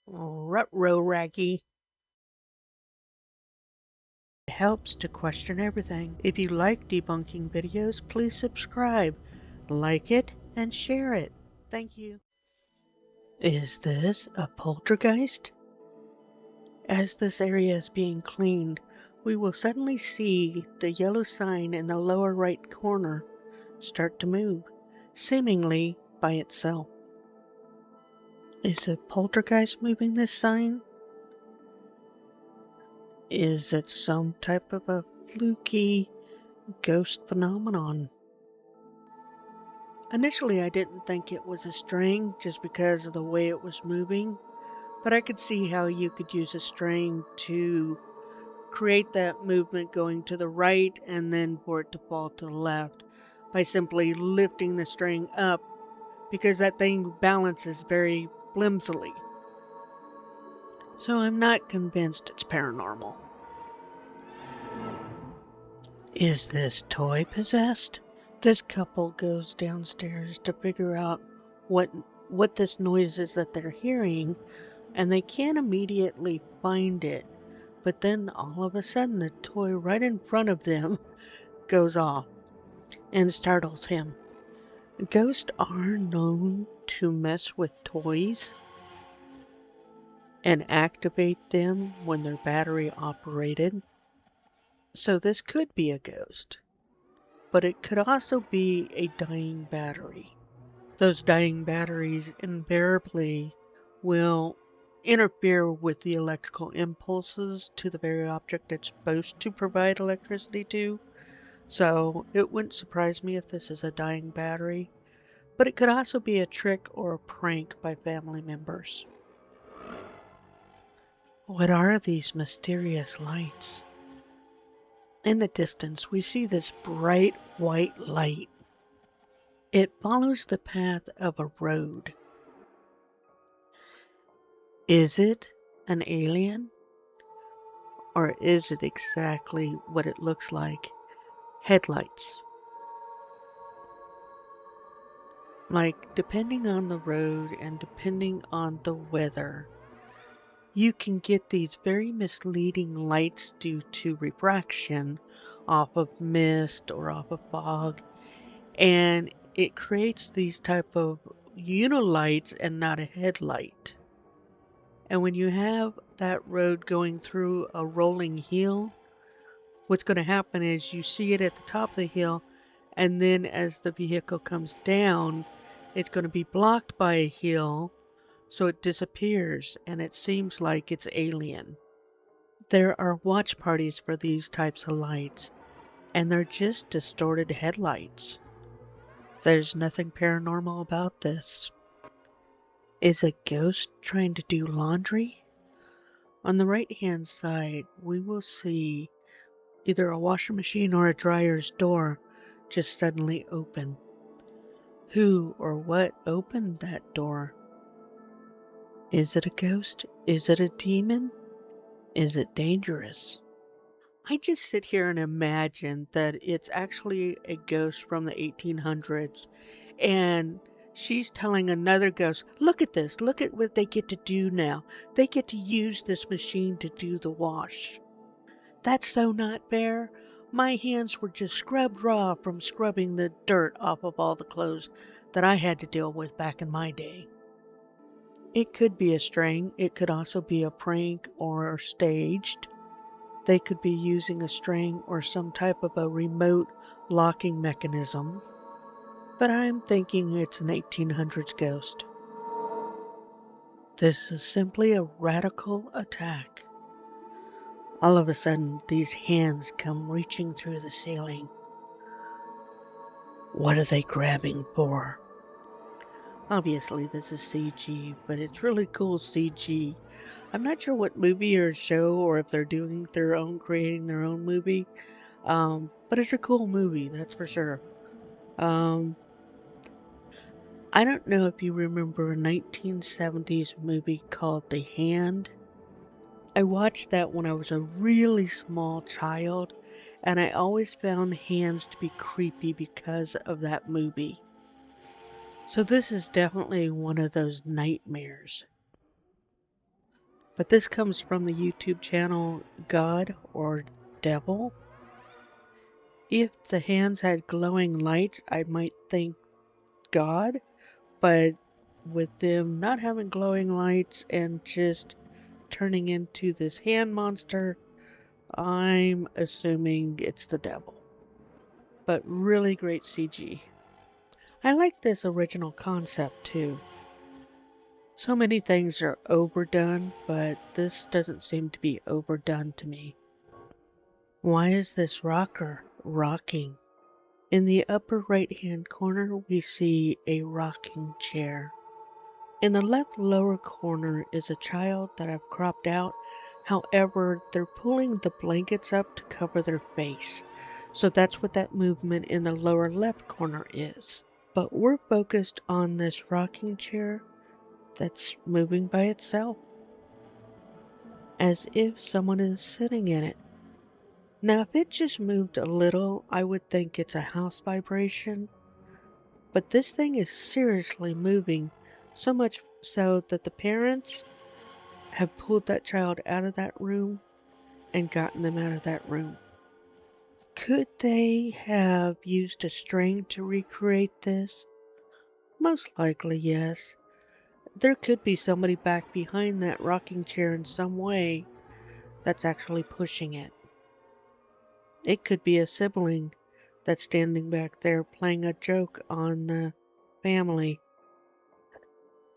Rutro Raggy. It helps to question everything. If you like debunking videos, please subscribe, like it, and share it. Thank you. Is this a poltergeist? As this area is being cleaned, we will suddenly see the yellow sign in the lower right corner start to move, seemingly by itself. Is a poltergeist moving this sign? Is it some type of a fluky ghost phenomenon? Initially, I didn't think it was a string just because of the way it was moving, but I could see how you could use a string to create that movement going to the right and then for it to fall to the left by simply lifting the string up, because that thing balances very flimsily. So I'm not convinced it's paranormal. Is this toy possessed? This couple goes downstairs to figure out what this noise is that they're hearing, and they can't immediately find it. But then all of a sudden the toy right in front of them goes off and startles him. Ghosts are known to mess with toys and activate them when they're battery operated. So this could be a ghost, but it could also be a dying battery. Those dying batteries invariably will interfere with the electrical impulses to the very object it's supposed to provide electricity to. So it wouldn't surprise me if this is a dying battery, but it could also be a trick or a prank by family members. What are these mysterious lights? In the distance, we see this bright white light. It follows the path of a road. Is it an alien? Or is it exactly what it looks like? Headlights. Like, depending on the road and depending on the weather, you can get these very misleading lights due to refraction off of mist or off of fog, and it creates these type of unilights and not a headlight. And when you have that road going through a rolling hill, what's going to happen is you see it at the top of the hill, and then as the vehicle comes down, it's going to be blocked by a hill, so it disappears, and it seems like it's alien. There are watch parties for these types of lights, and they're just distorted headlights. There's nothing paranormal about this. Is a ghost trying to do laundry? On the right-hand side, we will see either a washing machine or a dryer's door just suddenly open. Who or what opened that door? Is it a ghost? Is it a demon? Is it dangerous? I just sit here and imagine that it's actually a ghost from the 1800s, and she's telling another ghost, look at this, look at what they get to do now. They get to use this machine to do the wash. That's so not fair. My hands were just scrubbed raw from scrubbing the dirt off of all the clothes that I had to deal with back in my day. It could be a string, it could also be a prank or staged. They could be using a string or some type of a remote locking mechanism. But I'm thinking it's an 1800s ghost. This is simply a radical attack. All of a sudden, these hands come reaching through the ceiling. What are they grabbing for? Obviously, this is CG, but it's really cool CG. I'm not sure what movie or show, or if they're doing their own, creating their own movie. But it's a cool movie, that's for sure. I don't know if you remember a 1970s movie called The Hand. I watched that when I was a really small child, and I always found hands to be creepy because of that movie. So this is definitely one of those nightmares. But this comes from the YouTube channel God or Devil. If the hands had glowing lights, I might think God, but with them not having glowing lights and just turning into this hand monster, I'm assuming it's the devil. But really great CG. I like this original concept too. So many things are overdone, but this doesn't seem to be overdone to me. Why is this rocker rocking? In the upper right-hand corner, we see a rocking chair. In the left lower corner is a child that I've cropped out. However, they're pulling the blankets up to cover their face. So that's what that movement in the lower left corner is. But we're focused on this rocking chair that's moving by itself, as if someone is sitting in it. Now, if it just moved a little, I would think it's a house vibration. But this thing is seriously moving, so much so that the parents have pulled that child out of that room and gotten them out of that room. Could they have used a string to recreate this? Most likely, yes. There could be somebody back behind that rocking chair in some way that's actually pushing it. It could be a sibling that's standing back there playing a joke on the family.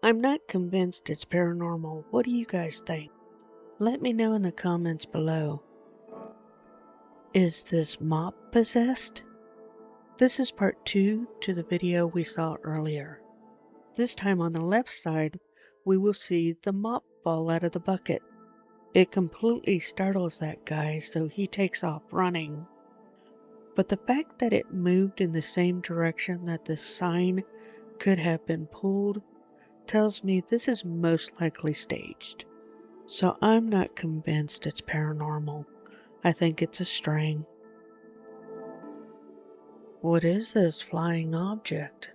I'm not convinced it's paranormal. What do you guys think? Let me know in the comments below. Is this mop possessed? This is part 2 to the video we saw earlier. This time on the left side, we will see the mop fall out of the bucket. It completely startles that guy, so he takes off running. But the fact that it moved in the same direction that the sign could have been pulled tells me this is most likely staged. So I'm not convinced it's paranormal. I think it's a string. What is this flying object?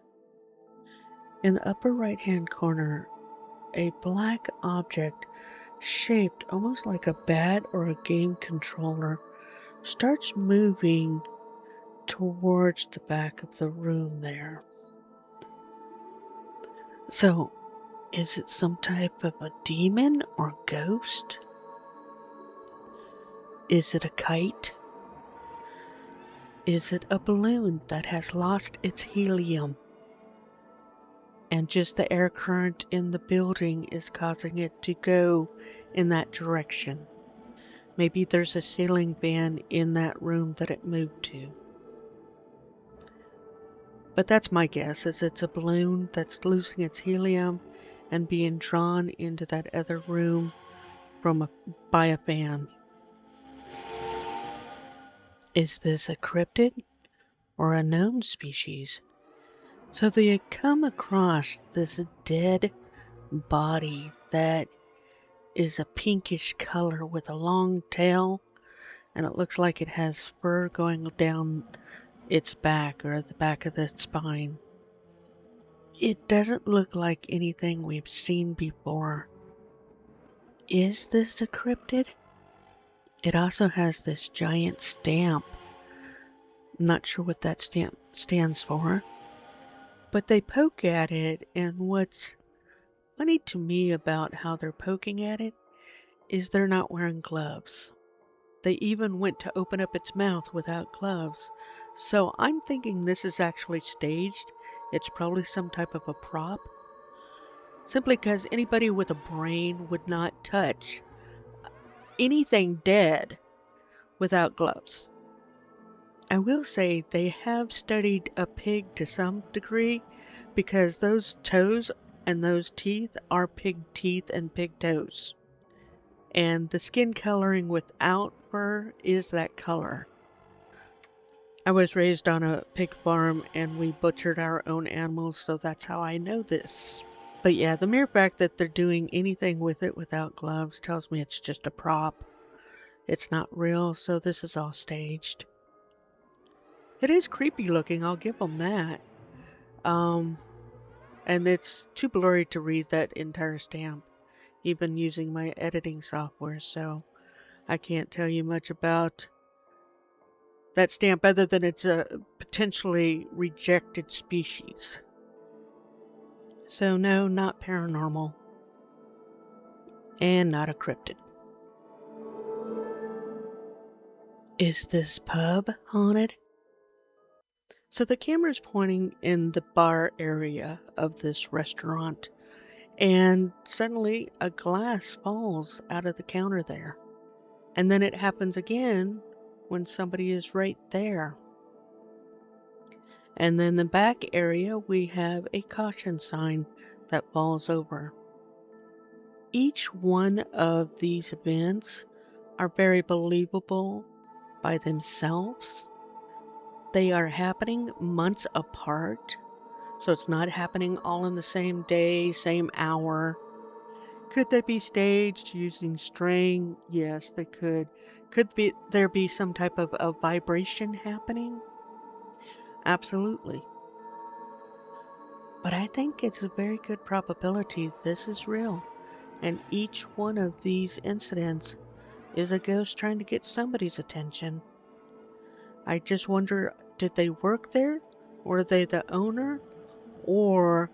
In the upper right hand corner, a black object shaped almost like a bat or a game controller starts moving towards the back of the room there. So, is it some type of a demon or ghost? Is it a kite? Is it a balloon that has lost its helium? And just the air current in the building is causing it to go in that direction. Maybe there's a ceiling fan in that room that it moved to. But that's my guess, is it's a balloon that's losing its helium and being drawn into that other room by a fan. Is this a cryptid or a known species? So they come across this dead body that is a pinkish color with a long tail, and it looks like it has fur going down its back or the back of the spine. It doesn't look like anything we've seen before. Is this a cryptid? It also has this giant stamp. I'm not sure what that stamp stands for. But they poke at it, and what's funny to me about how they're poking at it is they're not wearing gloves. They even went to open up its mouth without gloves. So I'm thinking this is actually staged. It's probably some type of a prop. Simply because anybody with a brain would not touch anything dead without gloves. I will say they have studied a pig to some degree, because those toes and those teeth are pig teeth and pig toes. And the skin coloring without fur is that color. I was raised on a pig farm and we butchered our own animals, so that's how I know this. But yeah, the mere fact that they're doing anything with it without gloves tells me it's just a prop. It's not real, so this is all staged. It is creepy looking, I'll give them that. And it's too blurry to read that entire stamp. even using my editing software, so I can't tell you much about that stamp other than it's a potentially rejected species. So no, not paranormal. And not a cryptid. Is this pub haunted? So the camera's pointing in the bar area of this restaurant, and suddenly a glass falls out of the counter there. And then it happens again when somebody is right there. And then in the back area, we have a caution sign that falls over. Each one of these events are very believable by themselves. They are happening months apart, so it's not happening all in the same day, same hour. Could they be staged using string? Yes, they could. There be some type of a vibration happening? Absolutely. But I think it's a very good probability this is real, and each one of these incidents is a ghost trying to get somebody's attention. I just wonder, did they work there? Were they the owner? Or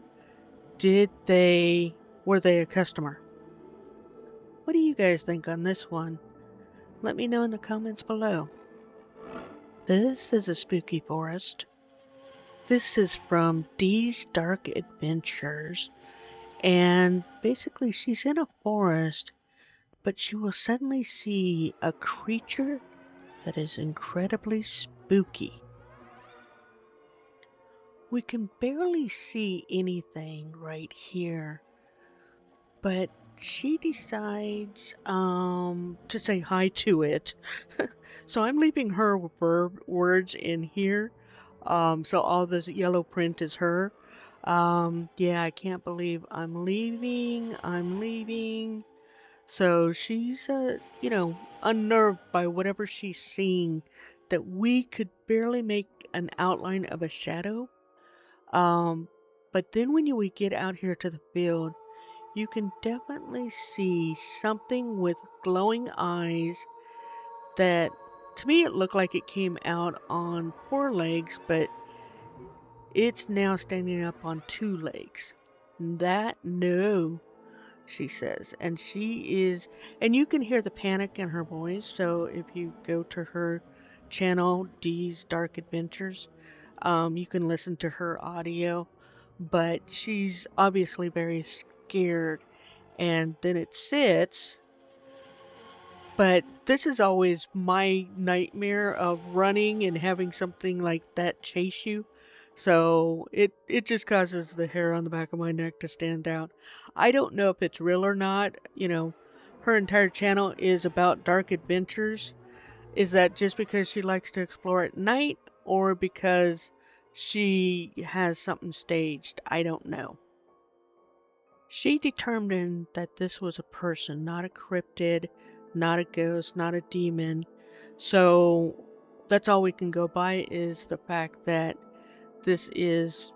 were they a customer? What do you guys think on this one? Let me know in the comments below. This is a spooky forest. This is from Dee's Dark Adventures. And basically she's in a forest, but she will suddenly see a creature that is incredibly spooky. We can barely see anything right here, but she decides to say hi to it. So I'm leaving her words in here. So all this yellow print is her. Yeah, I can't believe I'm leaving. So she's, unnerved by whatever she's seeing, that we could barely make an outline of a shadow. But then when we get out here to the field, you can definitely see something with glowing eyes that, to me, it looked like it came out on 4 legs, but it's now standing up on 2 legs. No, she says. And you can hear the panic in her voice. So if you go to her channel, Dee's Dark Adventures, you can listen to her audio. But she's obviously very scared. And then it sits. But this is always my nightmare of running and having something like that chase you. So it just causes the hair on the back of my neck to stand out. I don't know if it's real or not. Her entire channel is about dark adventures. Is that just because she likes to explore at night, or because she has something staged? I don't know. She determined that this was a person, not a cryptid, not a ghost, not a demon. So that's all we can go by, is the fact that this is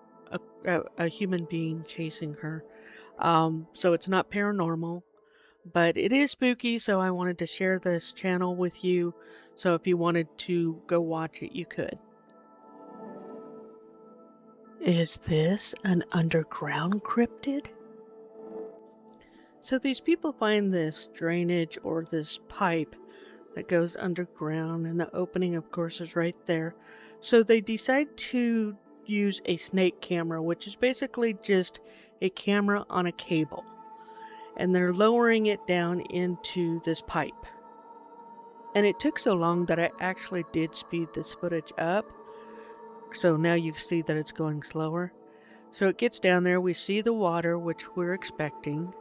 a human being chasing her. So it's not paranormal, but it is spooky, so I wanted to share this channel with you. So if you wanted to go watch it, you could. Is this an underground cryptid? So these people find this drainage, or this pipe that goes underground, and the opening, of course, is right there. So they decide to use a snake camera, which is basically just a camera on a cable. And they're lowering it down into this pipe. And it took so long that I actually did speed this footage up. So now you see that it's going slower. So it gets down there, we see the water, which we're expecting.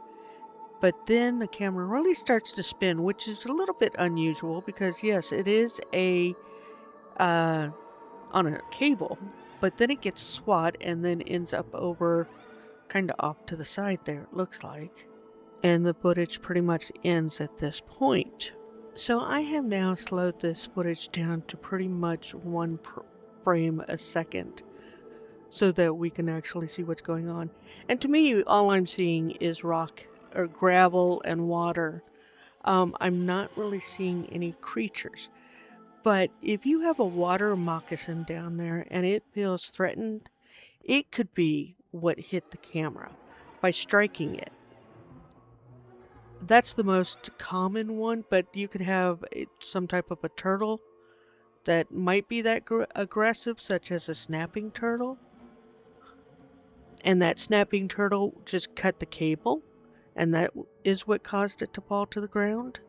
But then the camera really starts to spin, which is a little bit unusual because, yes, it is on a cable, but then it gets swat and then ends up over kind of off to the side there, it looks like. And the footage pretty much ends at this point. So I have now slowed this footage down to pretty much 1 frame a second, so that we can actually see what's going on. And to me, all I'm seeing is rock or gravel and water. I'm not really seeing any creatures. But if you have a water moccasin down there and it feels threatened, it could be what hit the camera by striking it. That's the most common one, but you could have some type of a turtle that might be that aggressive, such as a snapping turtle. And that snapping turtle just cut the cable, and that is what caused it to fall to the ground.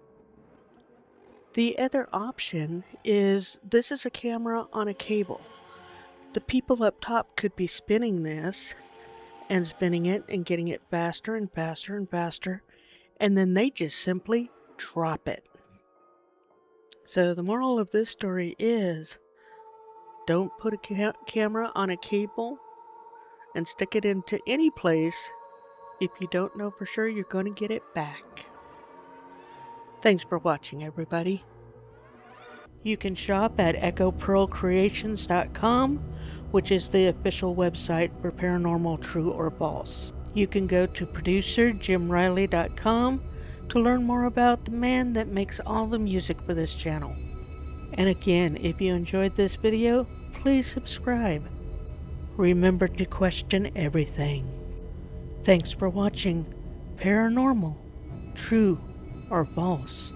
The other option is this is a camera on a cable. The people up top could be spinning this and spinning it and getting it faster and faster and faster, and then they just simply drop it. So the moral of this story is don't put a camera on a cable and stick it into any place if you don't know for sure you're going to get it back. Thanks for watching, everybody. You can shop at echopearlcreations.com, which is the official website for Paranormal True or False. You can go to producerjimriley.com to learn more about the man that makes all the music for this channel. And again, if you enjoyed this video, please subscribe. Remember to question everything. Thanks for watching Paranormal, True or False.